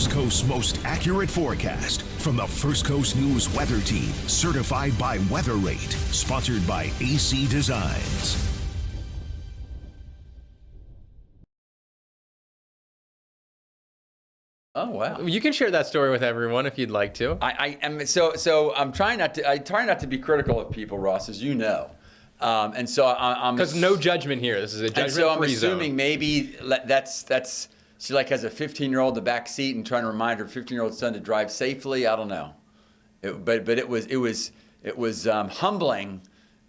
First Coast's most accurate forecast from the First Coast News Weather Team, certified by Weather Rate, sponsored by AC Designs. Oh wow! You can share that story with everyone if you'd like to. I am so I'm trying not to. I try not to be critical of people, Ross, as you know, and so I'm Because no judgment here. This is a judgment-free so I'm zone. assuming maybe that's she like has a 15-year-old in the back seat and trying to remind her 15-year-old son to drive safely. I don't know, but it was humbling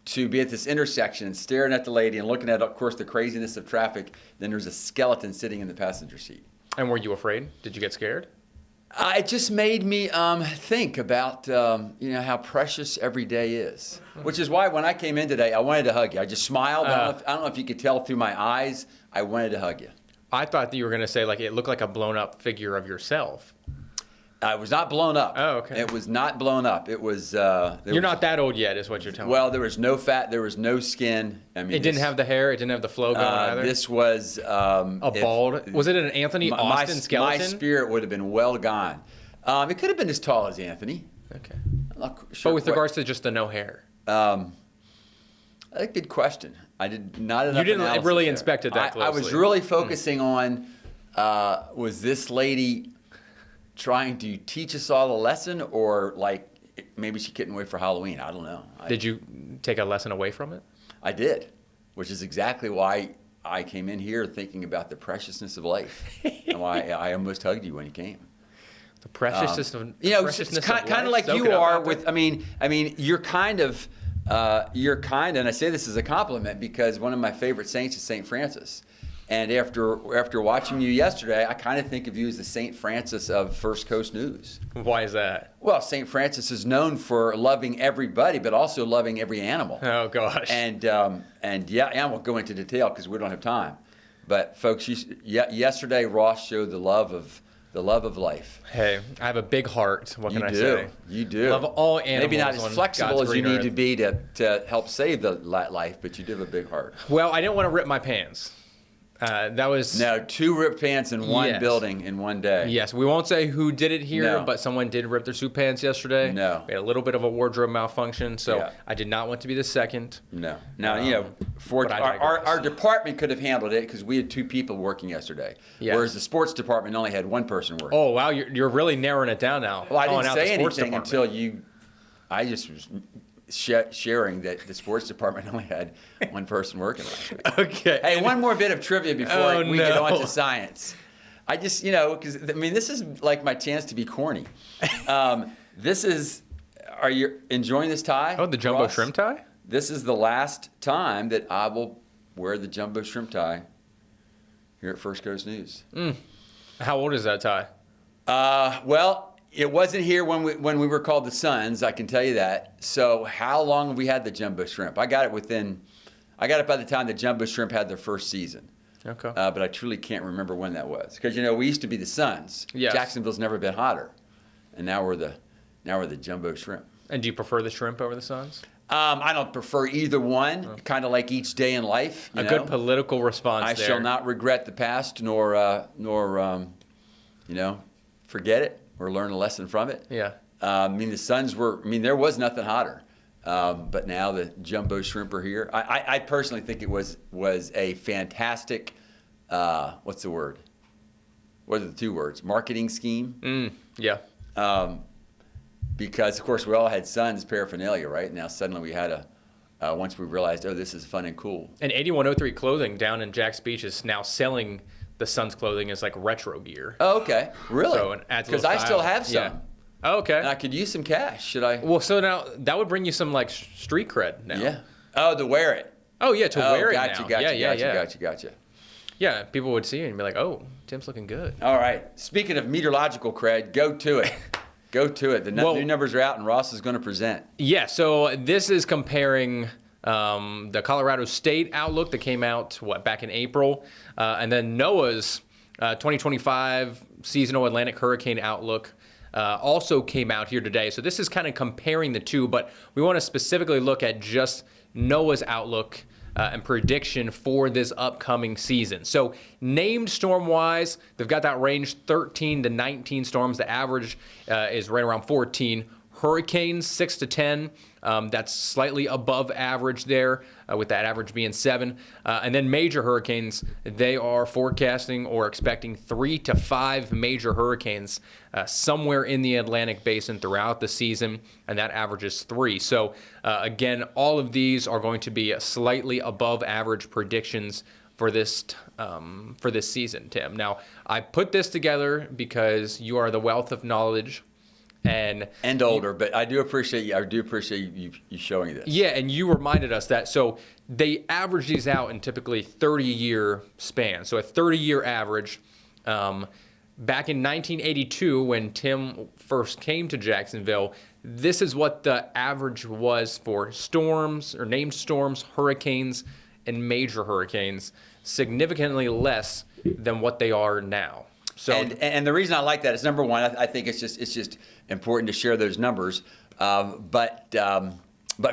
to be at this intersection and staring at the lady and looking at, of course, the craziness of traffic. Then there's a skeleton sitting in the passenger seat. And were you afraid? Did you get scared? It just made me think about how precious every day is, which is why when I came in today, I wanted to hug you. I just smiled. I don't know if you could tell through my eyes. I wanted to hug you. I thought that you were going to say like it looked like a blown up figure of yourself. It was not blown up. Oh, okay. It was not blown up. It was. You're not that old yet, is what you're telling me. Well, there was no fat. There was no skin. I mean, It didn't have the hair. It didn't have the flow going either. This was a bald. Was it an Anthony Austin skeleton? My spirit would have been well gone. It could have been as tall as Anthony. Okay. I'm not sure But with regards to just the no hair. A good question. I did not enough. You didn't analysis really there. inspect it that closely. I was really focusing on was this lady trying to teach us all a lesson, or like maybe she couldn't wait for Halloween. I don't know. Did you take a lesson away from it? I did, which is exactly why I came in here thinking about the preciousness of life, and why I almost hugged you when you came. The preciousness of it's kind of like you are with. I mean, you're kind of, and I say this as a compliment because one of my favorite saints is Saint Francis, and after watching you yesterday, I kind of think of you as the Saint Francis of First Coast News. Why is that? Well, Saint Francis is known for loving everybody, but also loving every animal. Oh gosh. And I won't go into detail because we don't have time. But folks, yesterday Ross showed the love of life. Hey, I have a big heart. What can I say? You do. Love all animals. Maybe not as flexible God's as you green need to earth. be to help save the life, but you do have a big heart. Well, I didn't want to rip my pants. That was No, 2 ripped pants in one Yes. building in one day. Yes, we won't say who did it here, No. but someone did rip their suit pants yesterday. No. We had a little bit of a wardrobe malfunction, so Yeah. I did not want to be the second. No. Now, but I digress. our department could have handled it because we had 2 people working yesterday, Yes. whereas the sports department only had 1 person working. Oh, wow, you're really narrowing it down now. Well, I Calling didn't out the say sports anything department. until I just was sharing that the sports department only had 1 person working last week. Okay. Hey, one more bit of trivia before Oh, we get on no. to science. I just, because this is like my chance to be corny. Are you enjoying this tie? Oh, the jumbo Ross? shrimp tie? This is the last time that I will wear the jumbo shrimp tie here at First Coast News. How old is that tie? Well, it wasn't here when we were called the Suns, I can tell you that. So how long have we had the jumbo shrimp? I got it by the time the jumbo shrimp had their first season. Okay. But I truly can't remember when that was. Because, we used to be the Suns. Yes. Jacksonville's never been hotter. And now we're the jumbo shrimp. And do you prefer the shrimp over the Suns? I don't prefer either one. Kind of like each day in life. A good political response I there. shall not regret the past nor forget it or learn a lesson from it. Yeah. The Suns there was nothing hotter. But now the jumbo shrimp are here. I personally think it was a fantastic, what's the word? What are the 2 words? Marketing scheme. Yeah. Because, of course, we all had Suns paraphernalia, right? Now suddenly we had once we realized, this is fun and cool. And 8103 Clothing down in Jack's Beach is now selling the Suns clothing as like retro gear. Oh, okay. Really? So it adds a Because little I still style. have some. Yeah. Oh, okay. And I could use some cash. Should I? Well, so now that would bring you some like street cred now. Yeah. Oh, to wear it. Oh yeah, to wear it gotcha, now. Gotcha. Yeah, people would see you and be like, "Oh, Tim's looking good." All right. Speaking of meteorological cred, go to it. Go to it. The new numbers are out, and Ross is going to present. Yeah. So this is comparing the Colorado State outlook that came out back in April, and then NOAA's 2025 seasonal Atlantic hurricane outlook. Also came out here today. So this is kind of comparing the two, but we want to specifically look at just NOAA's outlook and prediction for this upcoming season. So named storm-wise, they've got that range 13 to 19 storms. The average is right around 14. Hurricanes, 6 to 10. That's slightly above average there, with that average being 7. And then major hurricanes, they are forecasting or expecting 3 to 5 major hurricanes somewhere in the Atlantic basin throughout the season, and that average is 3. So again, all of these are going to be slightly above average predictions for this season, Tim. Now, I put this together because you are the wealth of knowledge. And older, but I do appreciate you showing this. Yeah, and you reminded us that. So they average these out in typically 30-year spans. So a 30-year average. Back in 1982, when Tim first came to Jacksonville, this is what the average was for storms or named storms, hurricanes, and major hurricanes, significantly less than what they are now. So, and the reason I like that is, number one, I think it's just important to share those numbers. But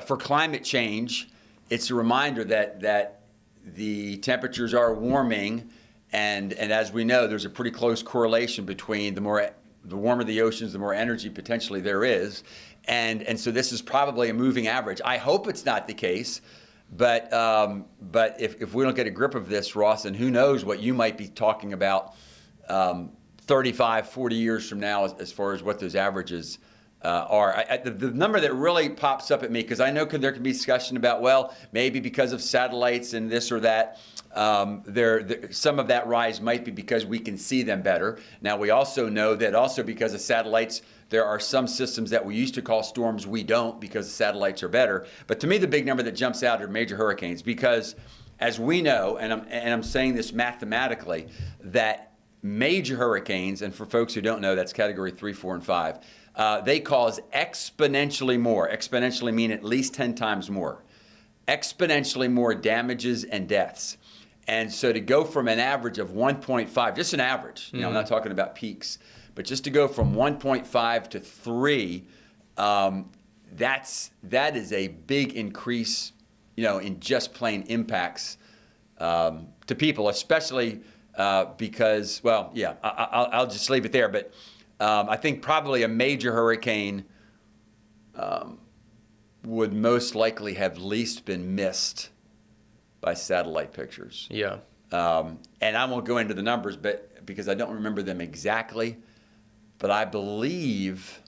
for climate change, it's a reminder that the temperatures are warming, and as we know, there's a pretty close correlation between the warmer the oceans, the more energy potentially there is, and so this is probably a moving average. I hope it's not the case. But if we don't get a grip of this, Ross, and who knows what you might be talking about 35, 40 years from now as far as what those averages are. The number that really pops up at me, because I know there can be discussion about, well, maybe because of satellites and this or that, some of that rise might be because we can see them better. Now, we also know that also because of satellites, there are some systems that we used to call storms we don't, because the satellites are better. But to me, the big number that jumps out are major hurricanes, because as we know, and I'm saying this mathematically, that major hurricanes, and for folks who don't know, that's category 3, 4, and 5, they cause exponentially more. Exponentially mean at least 10 times more. Exponentially more damages and deaths. And so to go from an average of 1.5, just an average, I'm not talking about peaks, but just to go from 1.5 to 3, that is a big increase, in just plain impacts to people, especially because, well, yeah, I'll just leave it there. But I think probably a major hurricane would most likely have least been missed by satellite pictures. Yeah. And I won't go into the numbers, but because I don't remember them exactly. But I believe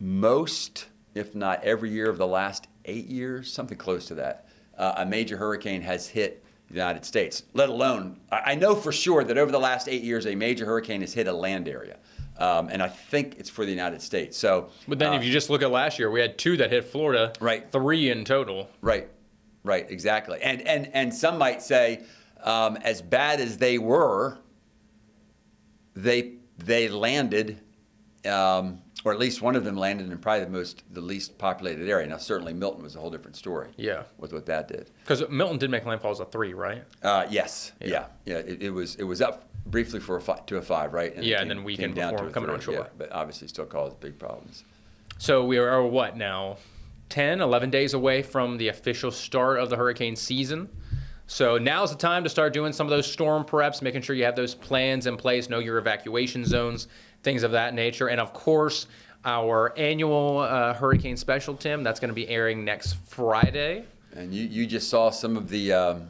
most, if not every year of the last 8 years, something close to that, a major hurricane has hit the United States, let alone, I know for sure that over the last 8 years, a major hurricane has hit a land area. And I think it's for the United States. So, but then if you just look at last year, we had 2 that hit Florida, right? 3 in total. Right, exactly. And some might say, as bad as they were, they landed, or at least one of them landed in probably the least populated area. Now, certainly Milton was a whole different story. Yeah. With what that did. Because Milton did make landfall as a 3, right? Yes. Yeah. It was up briefly to a 5, right? And and then weekend before coming on shore. Yeah, but obviously still caused big problems. So we are what now? 10, 11 days away from the official start of the hurricane season. So now's the time to start doing some of those storm preps, making sure you have those plans in place, know your evacuation zones, things of that nature. And of course, our annual hurricane special, Tim, that's going to be airing next Friday. And you just saw some of the a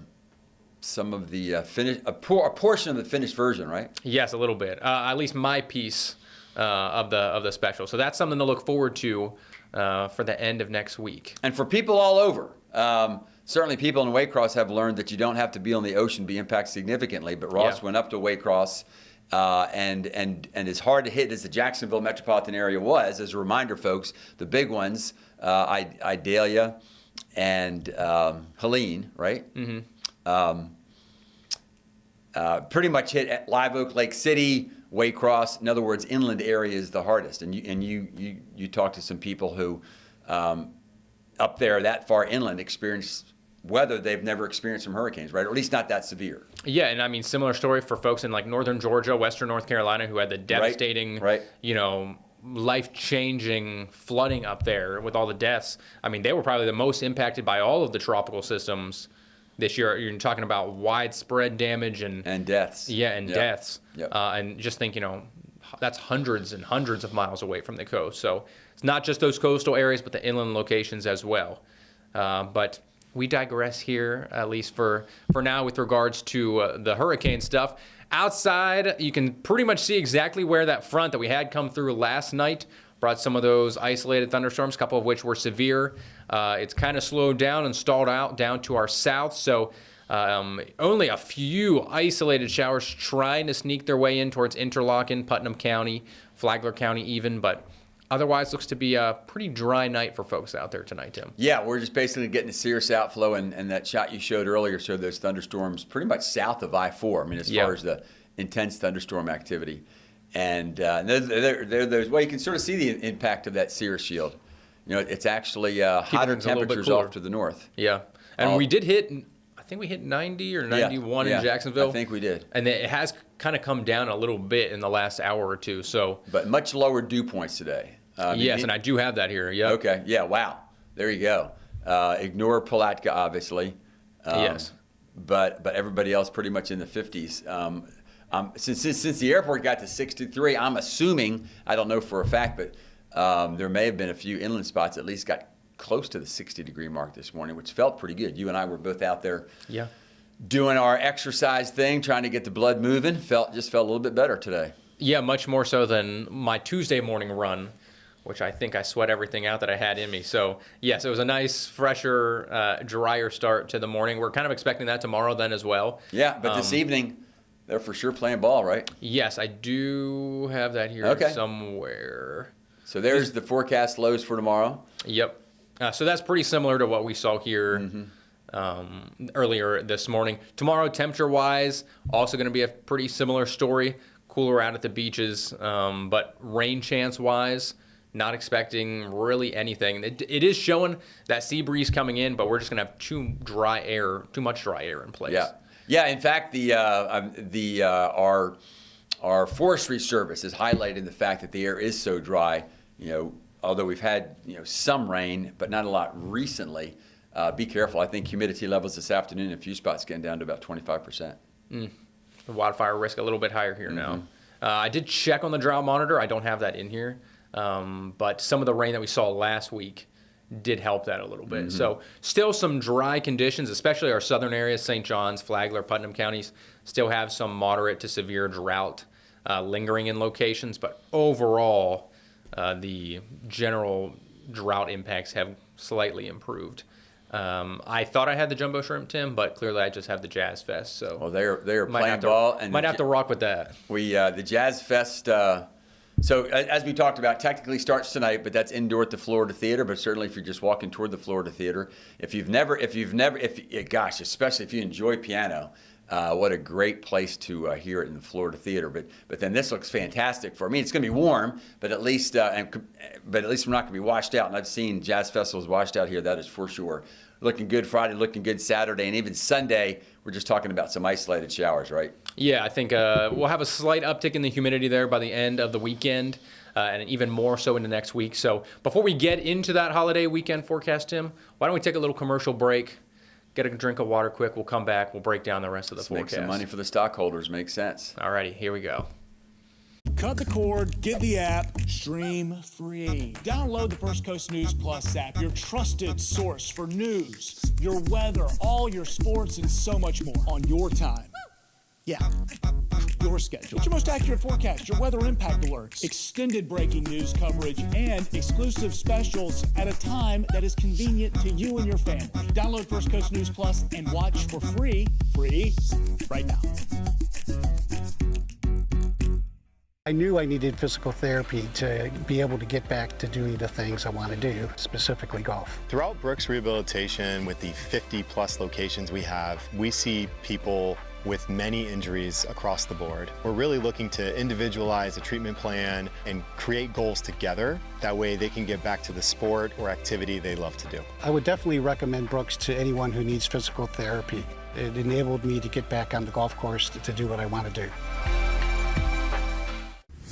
portion of the finished version, right? Yes, a little bit. At least my piece of the special. So that's something to look forward to for the end of next week. And for people all over, certainly people in Waycross have learned that you don't have to be on the ocean to be impacted significantly. But Ross went up to Waycross, and as hard to hit as the Jacksonville metropolitan area was, as a reminder, folks, the big ones, Idalia and Helene, right? Mm-hmm. Pretty much hit at Live Oak, Lake City, Waycross. In other words, inland area is the hardest. And you talk to some people who up there that far inland experience weather they've never experienced from hurricanes, right? Or at least not that severe. Yeah, and I mean, similar story for folks in like northern Georgia, western North Carolina, who had the devastating, life-changing flooding up there with all the deaths. I mean, they were probably the most impacted by all of the tropical systems this year. You're talking about widespread damage and deaths. Yeah, and deaths. Yep. And just think, that's hundreds and hundreds of miles away from the coast. So it's not just those coastal areas, but the inland locations as well. But we digress here, at least for now, with regards to the hurricane stuff. Outside, you can pretty much see exactly where that front that we had come through last night brought some of those isolated thunderstorms, a couple of which were severe. It's kind of slowed down and stalled out down to our south. So only a few isolated showers trying to sneak their way in towards Interlaken, Putnam County, Flagler County even, but otherwise looks to be a pretty dry night for folks out there tonight, Tim. Yeah, we're just basically getting a serious outflow, and that shot you showed earlier showed those thunderstorms pretty much south of I-4. I mean, as far as the intense thunderstorm activity. And there's well, you can sort of see the impact of that cirrus shield. It's actually hotter temperatures off to the north. Yeah, and we did hit, I think we hit 90 or 91 in Jacksonville. I think we did. And it has kind of come down a little bit in the last hour or two. So, but much lower dew points today. Yes, and I do have that here. Yeah. Okay. Yeah. Wow. There you go. Ignore Palatka, obviously. Yes. But everybody else pretty much in the 50s. Since the airport got to 63, I'm assuming, I don't know for a fact, but there may have been a few inland spots at least got close to the 60-degree mark this morning, which felt pretty good. You and I were both out there doing our exercise thing, trying to get the blood moving. Just felt a little bit better today. Yeah, much more so than my Tuesday morning run, which I think I sweat everything out that I had in me. So, yes, it was a nice, fresher, drier start to the morning. We're kind of expecting that tomorrow then as well. Yeah, but this evening, they're for sure playing ball, right? Yes, I do have that here somewhere. So there's the forecast lows for tomorrow. Yep. So that's pretty similar to what we saw here earlier this morning. Tomorrow, temperature-wise, also going to be a pretty similar story. Cooler out at the beaches, but rain chance-wise, not expecting really anything. It is showing that sea breeze coming in, but we're just going to have too much dry air in place. Yeah. In fact, our forestry service is highlighting the fact that the air is so dry. Although we've had some rain, but not a lot recently. Be careful. I think humidity levels this afternoon in a few spots getting down to about 25%. The wildfire risk a little bit higher here now. I did check on the drought monitor. I don't have that in here, but some of the rain that we saw last week did help that a little bit. So still some dry conditions, especially our southern areas, St. John's, Flagler, Putnam counties, still have some moderate to severe drought lingering in locations, but overall, the general drought impacts have slightly improved. I thought I had the jumbo shrimp, Tim, but clearly I just have the Jazz Fest. So they're playing ball, and might have to rock with that. The Jazz Fest. So as we talked about, technically starts tonight, but that's indoor at the Florida Theater. But certainly, if you're just walking toward the Florida Theater, especially if you enjoy piano. What a great place to hear it in the Florida Theater. But then this looks fantastic for me. It's going to be warm, but at least we're not going to be washed out. And I've seen jazz festivals washed out here. That is for sure. Looking good Friday, looking good Saturday, and even Sunday. We're just talking about some isolated showers, right? Yeah, I think we'll have a slight uptick in the humidity there by the end of the weekend, and even more so into next week. So before we get into that holiday weekend forecast, Tim, why don't we take a little commercial break? Get a drink of water quick. We'll come back. We'll break down the rest of the forecast. Make some money for the stockholders. Makes sense. All righty, here we go. Cut the cord, get the app, stream free. Download the First Coast News Plus app, your trusted source for news, your weather, all your sports, and so much more on your time. Yeah, your schedule. It's your most accurate forecast, your weather impact alerts, extended breaking news coverage, and exclusive specials at a time that is convenient to you and your family. Download First Coast News Plus and watch for free right now. I knew I needed physical therapy to be able to get back to doing the things I want to do, specifically golf. Throughout Brooks Rehabilitation, with the 50-plus locations we have, we see people with many injuries across the board. We're really looking to individualize a treatment plan and create goals together. That way they can get back to the sport or activity they love to do. I would definitely recommend Brooks to anyone who needs physical therapy. It enabled me to get back on the golf course to do what I want to do.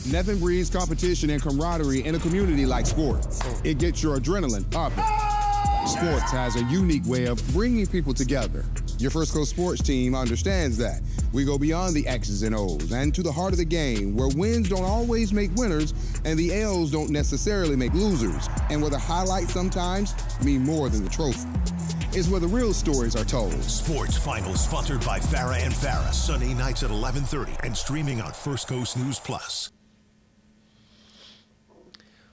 Nothing breeds competition and camaraderie in a community like sports. It gets your adrenaline popping. Sports has a unique way of bringing people together. Your First Coast sports team understands that. We go beyond the X's and O's and to the heart of the game, where wins don't always make winners and the L's don't necessarily make losers, and where the highlights sometimes mean more than the trophy. It's where the real stories are told. Sports Finals sponsored by Farah and Farah. Sunday nights at 11:30 and streaming on First Coast News Plus.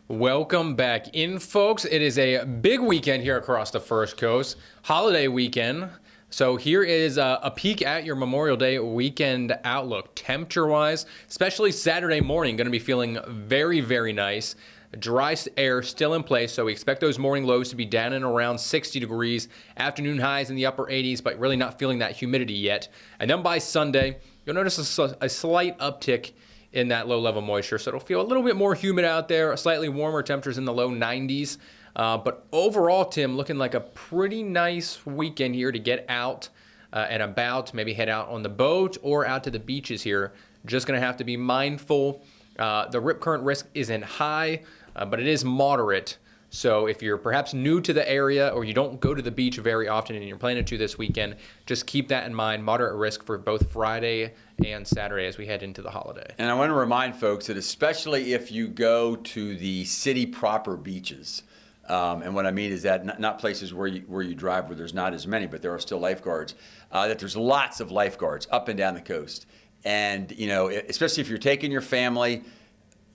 Welcome back in, folks. It is a big weekend here across the First Coast, holiday weekend. So here is a peek at your Memorial Day weekend outlook. Temperature-wise, especially Saturday morning, going to be feeling very, very nice. Dry air still in place, so we expect those morning lows to be down and around 60 degrees. Afternoon highs in the upper 80s, but really not feeling that humidity yet. And then by Sunday, you'll notice a slight uptick in that low-level moisture, so it'll feel a little bit more humid out there, slightly warmer temperatures in the low 90s. But overall, Tim, looking like a pretty nice weekend here to get out and about, maybe head out on the boat or out to the beaches here. Just going to have to be mindful. The rip current risk isn't high, but it is moderate. So if you're perhaps new to the area or you don't go to the beach very often and you're planning to this weekend, just keep that in mind. Moderate risk for both Friday and Saturday as we head into the holiday. And I want to remind folks that especially if you go to the city proper beaches, and what I mean is that not places where you drive where there's not as many, but there are still lifeguards, that there's lots of lifeguards up and down the coast. And, you know, especially if you're taking your family,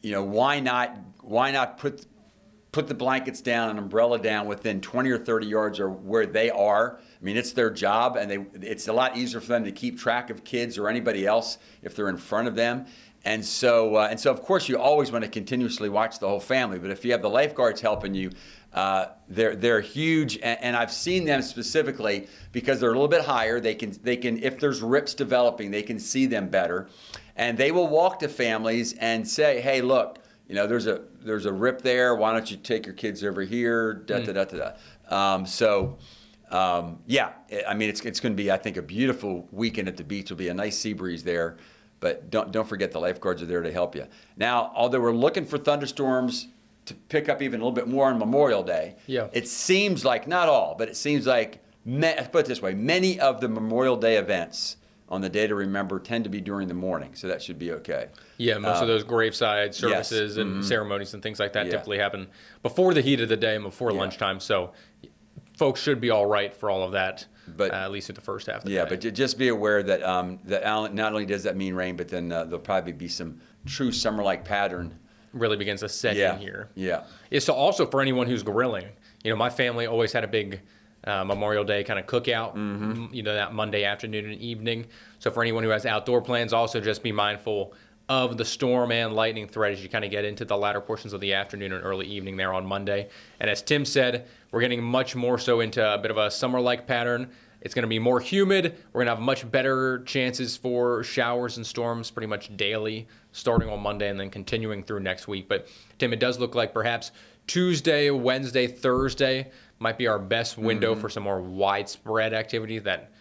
you know, why not put the blankets down, an umbrella down within 20 or 30 yards or where they are. I mean, it's their job, and it's a lot easier for them to keep track of kids or anybody else if they're in front of them. And so of course, you always want to continuously watch the whole family. But if you have the lifeguards helping you, they're huge, and I've seen them specifically because they're a little bit higher. They can if there's rips developing, they can see them better, and they will walk to families and say, "Hey, look, you know, there's a rip there. Why don't you take your kids over here?" Yeah, I mean, it's going to be, I think, a beautiful weekend at the beach. There'll be a nice sea breeze there, but don't forget the lifeguards are there to help you. Now, although we're looking for thunderstorms to pick up even a little bit more on Memorial Day, yeah, it seems like, not all, but it seems like, let's put it this way, many of the Memorial Day events on the day to remember tend to be during the morning, so that should be okay. Yeah, most of those graveside services and ceremonies and things like that typically happen before the heat of the day and before lunchtime, so folks should be all right for all of that, but at least at the first half of the day. Yeah, but just be aware that that not only does that mean rain, but then there'll probably be some true summer-like pattern. Really begins to set in here. Yeah. So also for anyone who's grilling, you know, my family always had a big Memorial Day kind of cookout, you know, that Monday afternoon and evening. So for anyone who has outdoor plans, also just be mindful of the storm and lightning threat as you kind of get into the latter portions of the afternoon and early evening there on Monday. And as Tim said, we're getting much more so into a bit of a summer-like pattern. It's going to be more humid. We're going to have much better chances for showers and storms pretty much daily, starting on Monday and then continuing through next week. But, Tim, it does look like perhaps Tuesday, Wednesday, Thursday might be our best window for some more widespread activity that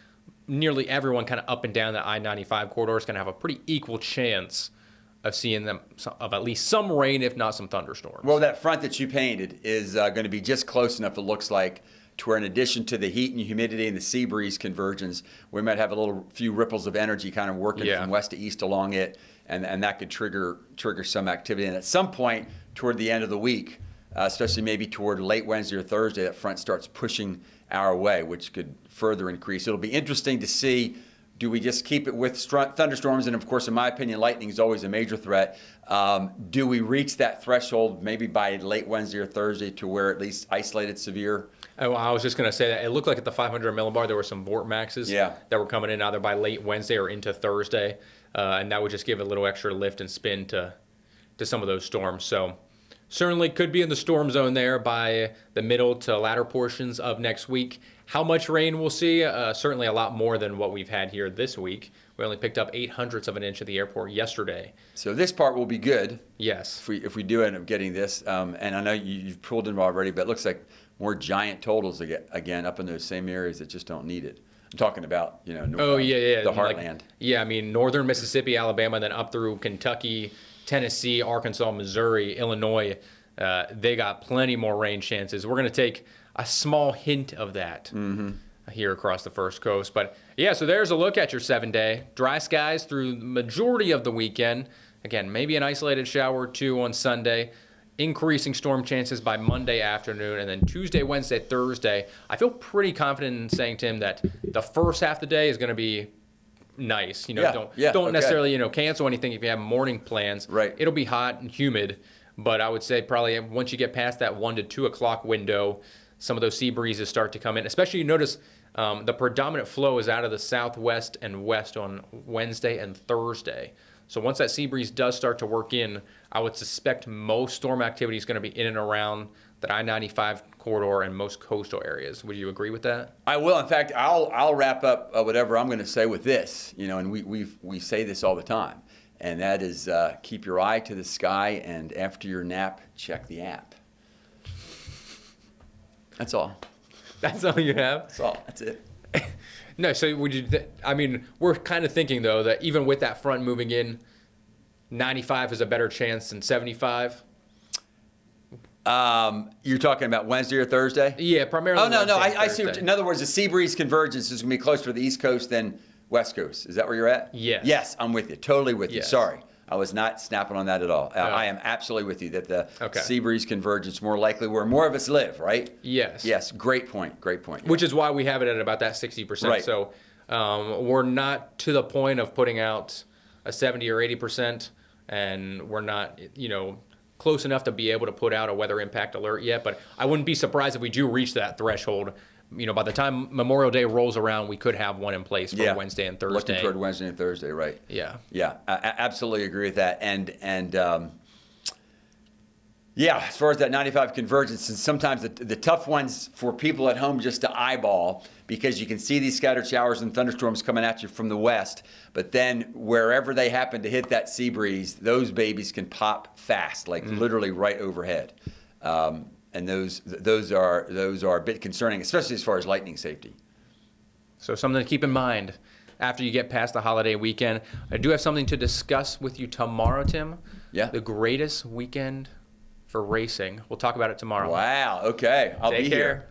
nearly everyone kind of up and down the I-95 corridor is going to have a pretty equal chance of seeing them of at least some rain, if not some thunderstorms. Well, that front that you painted is going to be just close enough, it looks like, to where in addition to the heat and humidity and the sea breeze convergence, we might have a few ripples of energy kind of working from west to east along it, and that could trigger some activity. And at some point toward the end of the week, especially maybe toward late Wednesday or Thursday, that front starts pushing our way, which could further increase. It'll be interesting to see, do we just keep it with thunderstorms? And of course, in my opinion, lightning is always a major threat. Do we reach that threshold maybe by late Wednesday or Thursday to where at least isolated severe? Oh, I was just going to say that it looked like at the 500 millibar there were some Vort Maxes that were coming in either by late Wednesday or into Thursday, and that would just give a little extra lift and spin to some of those storms. So certainly could be in the storm zone there by the middle to latter portions of next week. How much rain we'll see? Certainly a lot more than what we've had here this week. We only picked up 0.08 of an inch at the airport yesterday. So this part will be good. Yes. If we do end up getting this, and I know you've pulled them already, but it looks like more giant totals again up in those same areas that just don't need it. I'm talking about, you know, the heartland. I mean, northern Mississippi, Alabama, then up through Kentucky Tennessee, Arkansas, Missouri, Illinois, they got plenty more rain chances. We're going to take a small hint of that here across the First Coast. But yeah, so there's a look at your 7-day. Dry skies through the majority of the weekend. Again, maybe an isolated shower or two on Sunday. Increasing storm chances by Monday afternoon, and then Tuesday, Wednesday, Thursday. I feel pretty confident in saying, Tim, that the first half of the day is going to be nice. Don't necessarily cancel anything if you have morning plans. Right. It'll be hot and humid, but I would say probably once you get past that 1 to 2 o'clock window, some of those sea breezes start to come in. Especially, you notice the predominant flow is out of the southwest and west on Wednesday and Thursday. So once that sea breeze does start to work in, I would suspect most storm activity is going to be in and around the I-95 corridor and most coastal areas. Would you agree with that? I will. In fact, I'll wrap up whatever I'm going to say with this. And we say this all the time, and that is keep your eye to the sky, and after your nap, check the app. That's all. That's all you have? That's all. That's it. No, so would you? We're kind of thinking though that even with that front moving in, 95 is a better chance than 75. You're talking about Wednesday or Thursday? Yeah, primarily. Oh no, Wednesday I see. In other words, the sea breeze convergence is going to be closer to the East Coast than West Coast. Is that where you're at? Yes. Yes, I'm with you. Totally with you. Yes. Sorry, I was not snapping on that at all. I am absolutely with you that the sea breeze convergence more likely where more of us live, right? Yes. Yes. Great point. Great point. Which is why we have it at about that 60%. Right. So we're not to the point of putting out a 70 or 80%, and we're not, close enough to be able to put out a weather impact alert yet. But I wouldn't be surprised if we do reach that threshold. By the time Memorial Day rolls around, we could have one in place for Wednesday and Thursday. Looking toward Wednesday and Thursday, right? Yeah. Yeah, I absolutely agree with that. And as far as that 95 convergence, and sometimes the tough ones for people at home just to eyeball, because you can see these scattered showers and thunderstorms coming at you from the west, but then wherever they happen to hit that sea breeze, those babies can pop fast, like literally right overhead. And those are a bit concerning, especially as far as lightning safety. So something to keep in mind after you get past the holiday weekend. I do have something to discuss with you tomorrow, Tim. Yeah. The greatest weekend for racing. We'll talk about it tomorrow. Wow. Okay. I'll Take be care. here.